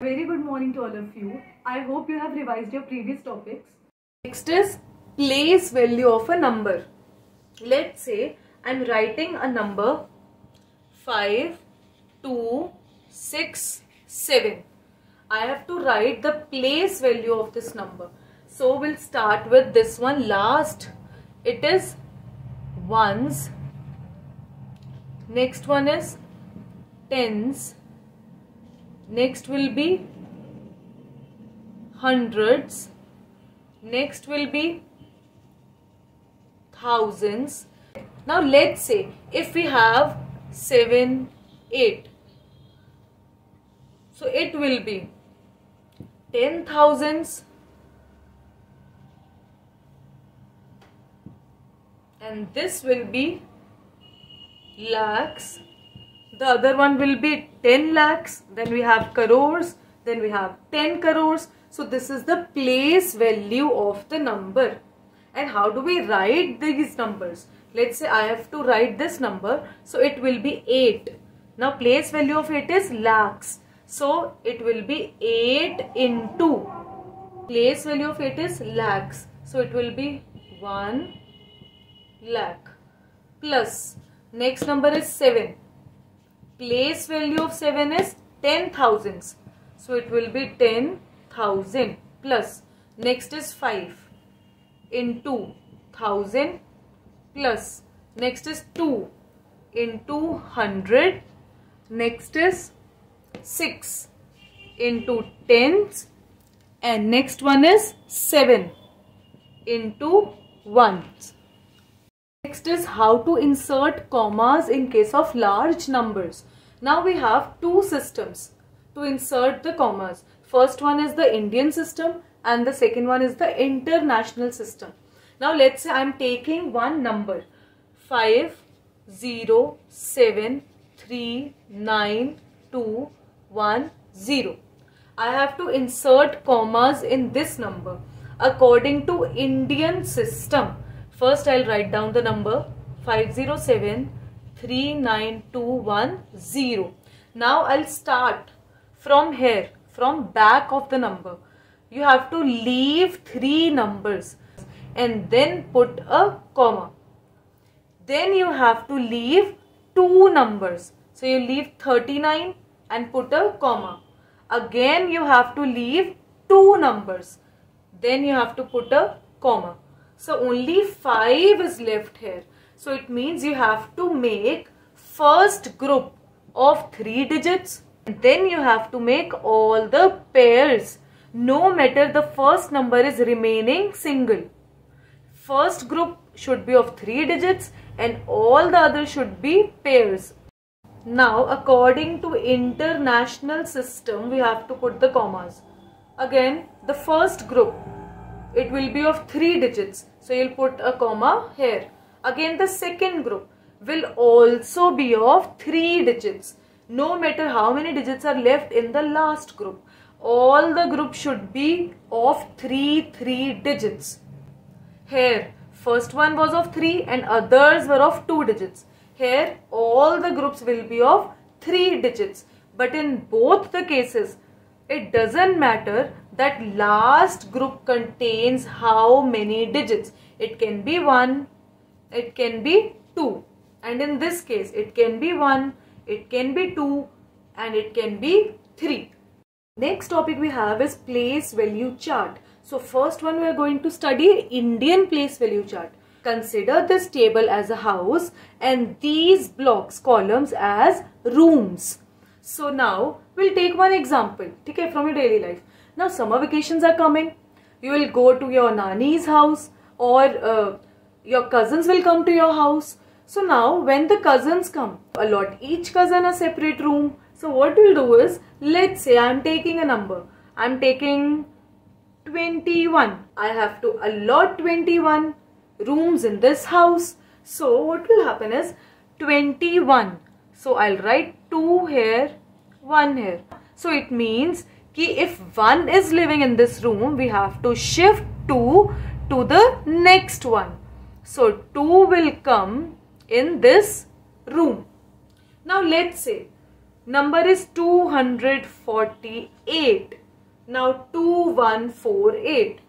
Very good morning to all of you. I hope you have revised your previous topics. Next is place value of a number. Let's say I'm writing a number 5, 2, 6, 7. I have to write the place value of this number. So we'll start with this one last. It is ones. Next one is tens. Next will be hundreds. Next will be thousands. Now let's say if we have 7, 8. So it will be 10,000s and this will be lakhs. The other one will be 10 lakhs, then we have crores, then we have 10 crores. So this is the place value of the number. And how do we write these numbers? Let's say I have to write this number, so it will be 8. Now place value of 8 is lakhs. So it will be 8 into, place value of 8 is lakhs. So it will be 1 lakh plus, next number is 7. Place value of 7 is 10,000s. So it will be 10,000 plus, next is 5 into 1,000 plus, next is 2 into 100, next is 6 into tens, and next one is 7 into ones. Next is how to insert commas in case of large numbers. Now we have two systems to insert the commas. First one is the Indian system and the second one is the international system. Now let's say I am taking one number 507392110. I have to insert commas in this number according to Indian system. First I'll write down the number 507392110. Now I'll start from here, from back of the number. You have to leave 3 numbers and then put a comma. Then you have to leave 2 numbers. So you leave 39 and put a comma. Again you have to leave 2 numbers. Then you have to put a comma. So only 5 is left here. So it means you have to make first group of 3 digits. And then you have to make all the pairs. No matter the first number is remaining single. First group should be of 3 digits and all the others should be pairs. Now according to international system we have to put the commas. Again the first group, it will be of 3 digits. So you'll put a comma here. Again the second group will also be of 3 digits. No matter how many digits are left in the last group. All the groups should be of 3 digits. Here first one was of 3 and others were of 2 digits. Here all the groups will be of 3 digits. But in both the cases it doesn't matter that last group contains how many digits. It can be 1, it can be 2, and in this case it can be 1, it can be 2, and it can be 3. Next topic we have is place value chart. So first one we are going to study Indian place value chart. Consider this table as a house and these blocks, columns as rooms. So now we'll take one example, okay, from your daily life. Now summer vacations are coming. You will go to your nani's house or your cousins will come to your house. So now when the cousins come, allot each cousin a separate room. So what we'll do is, let's say I am taking a number. I am taking 21. I have to allot 21 rooms in this house. So what will happen is 21. So I'll write 2 here, 1 here. So it means कि if 1 is living in this room, we have to shift 2 to the next one. So 2 will come in this room. Now let's say Number is 248. Now 2148.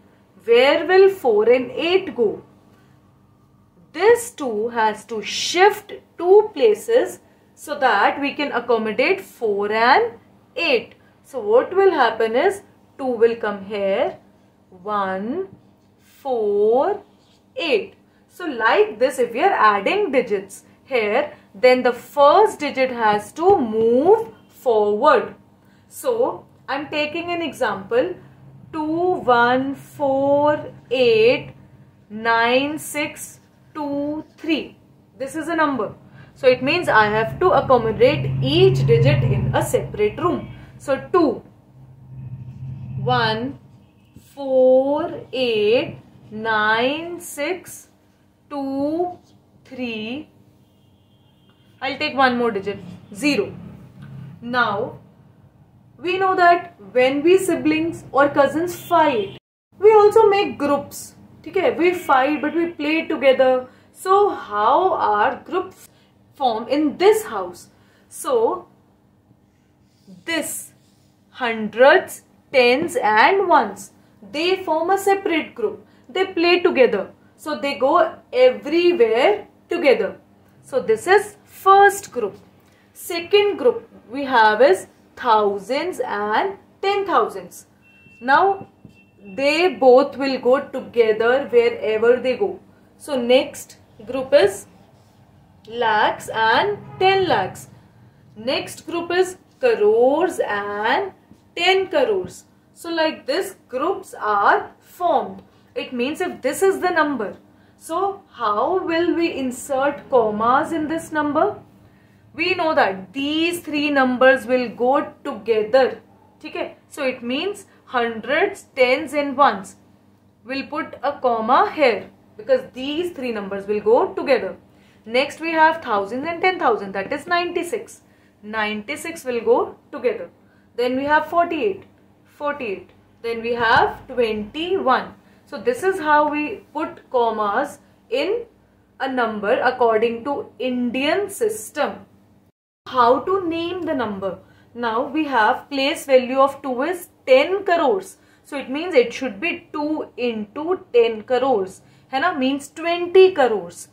Where will 4 and 8 go? This 2 has to shift 2 places so that we can accommodate 4 and 8. So what will happen is 2 will come here. 1, 4, 8. So like this, if we are adding digits here, then the first digit has to move forward. So I'm taking an example. 2, 1, 4, 8, 9, 6, 2, 3. This is a number. So it means I have to accommodate each digit in a separate room. So 2, 1, 4, 8, 9, 6, 2, 3. I'll take one more digit, 0. Now, we know that when we siblings or cousins fight, we also make groups. Okay? We fight but we play together. So, how are groups formed in this house? So, this hundreds, tens and ones, they form a separate group. They play together. So, they go everywhere together. So, this is first group. Second group we have is thousands and 10,000s. Now, they both will go together wherever they go. So, next group is lakhs and 10 lakhs. Next group is crores and 10 crores. So, like this, groups are formed. It means if this is the number, so how will we insert commas in this number? We know that these three numbers will go together. Okay? So it means hundreds, tens and ones. We'll put a comma here because these three numbers will go together. Next we have thousands and 10,000, that is 96. 96 will go together. Then we have 48. 48. Then we have 21. So this is how we put commas in a number according to Indian system. How to name the number? Now we have place value of 2 is 10 crores. So it means it should be 2 into 10 crores. Hai means 20 crores.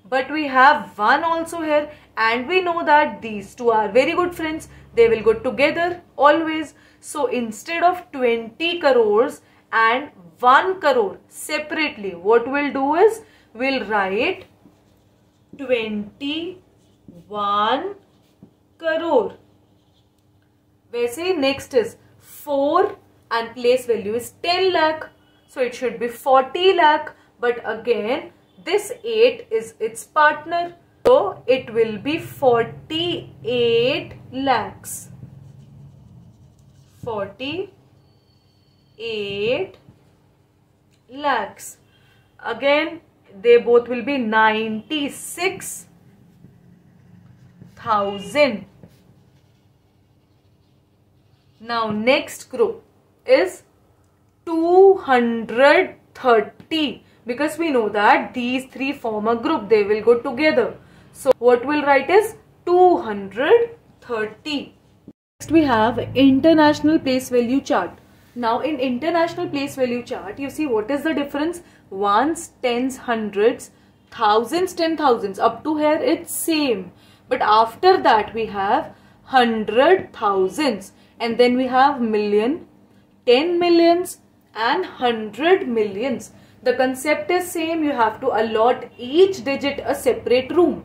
But we have 1 also here and we know that these two are very good friends. They will go together always. So instead of 20 crores and 1 crore separately, what we'll do is we'll write 21 crore. वैसे next is 4 and place value is 10 lakh. So it should be 40 lakh. But again this 8 is its partner. So it will be 48 lakhs. 48 lakhs. Again they both will be 96,000. Now next group is 230 because we know that these three form a group. They will go together. So what we'll write is 230. Next we have international place value chart. Now in international place value chart, you see what is the difference? Ones, tens, hundreds, thousands, 10,000s. Up to here it's same. But after that we have 100,000s. And then we have million, 10 millions and 100 millions. The concept is same. You have to allot each digit a separate room.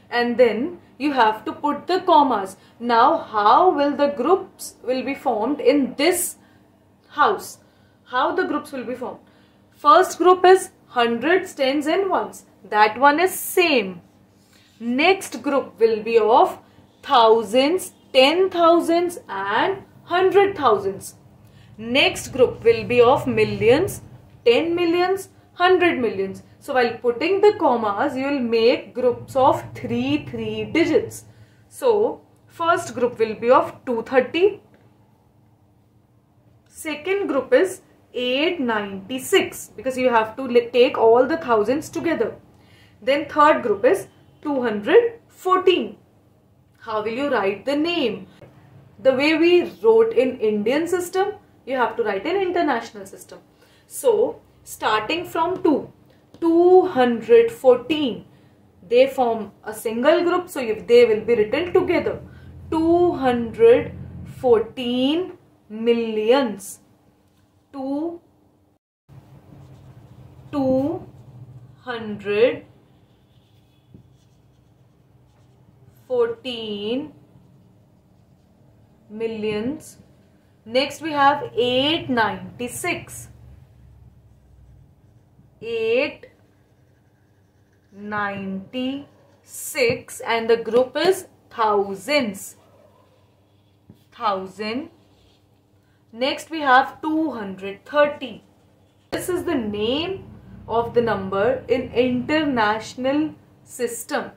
And then you have to put the commas. Now how will the groups will be formed in this house? How the groups will be formed? First group is hundreds, tens and ones. That one is same. Next group will be of thousands, 10,000s and 100,000s. Next group will be of millions, 10 millions, 100 millions. So while putting the commas, you will make groups of 3 digits. So first group will be of 230. Second group is 896 because you have to take all the thousands together. Then third group is 214. How will you write the name? The way we wrote in Indian system, you have to write in international system. So starting from 214, they form a single group, so if they will be written together. 214 millions. 214 millions. Next we have 896. 896, and the group is thousands. 1000. Next we have 230. This is the name of the number in international system.